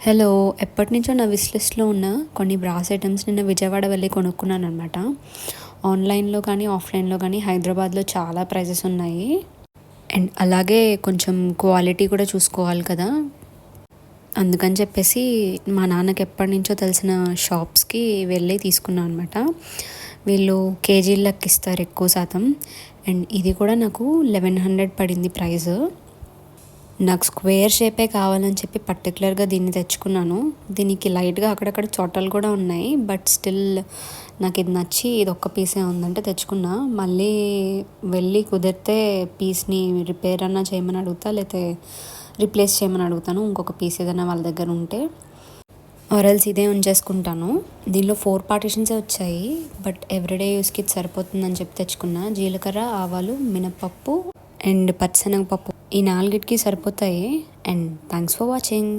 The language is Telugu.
హలో! ఎప్పటినుంచో నా విష్ లిస్ట్‌లో ఉన్న కొన్ని బ్రాస్ ఐటెమ్స్ నిన్న విజయవాడ వెళ్ళి కొనుక్కున్నాననమాట. ఆన్‌లైన్‌లో కానీ, ఆఫ్‌లైన్‌లో కానీ హైదరాబాద్‌లో చాలా ప్రైజెస్ ఉన్నాయి. అండ్ అలాగే కొంచెం క్వాలిటీ కూడా చూసుకోవాలి కదా! అందుకని చెప్పేసి మా నాన్నకి ఎప్పటినుంచో తెలిసిన షాప్స్‌కి వెళ్ళి తీసుకున్నా అనమాట. వీళ్ళు కేజీల లెక్క ఇస్తారు ఎక్కువ శాతం. అండ్ ఇది కూడా నాకు 1100 పడింది ప్రైజు. నాకు స్క్వేర్ షేపే కావాలని చెప్పి పర్టికులర్గా దీన్ని తెచ్చుకున్నాను. దీనికి లైట్గా అక్కడక్కడ చోటలు కూడా ఉన్నాయి. బట్ స్టిల్ నాకు ఇది నచ్చి ఇది ఒక్క పీసే ఉందంటే తెచ్చుకున్నా. మళ్ళీ వెళ్ళి కుదిరితే పీస్ని రిపేర్ అన్నా చేయమని అడుగుతా, లేకపోతే రీప్లేస్ చేయమని అడుగుతాను ఇంకొక పీస్ ఏదైనా వాళ్ళ దగ్గర ఉంటే. ఆరెల్స్ ఇదే ఉంచేసుకుంటాను. దీనిలో 4 పార్టిషన్సే వచ్చాయి. బట్ ఎవ్రీడే యూస్కి ఇది సరిపోతుందని చెప్పి తెచ్చుకున్నా. జీలకర్ర, ఆవాలు, మినపప్పు అండ్ పచ్చిశనగపప్పు ఈ 4కి సరిపోతాయి. And thanks for watching.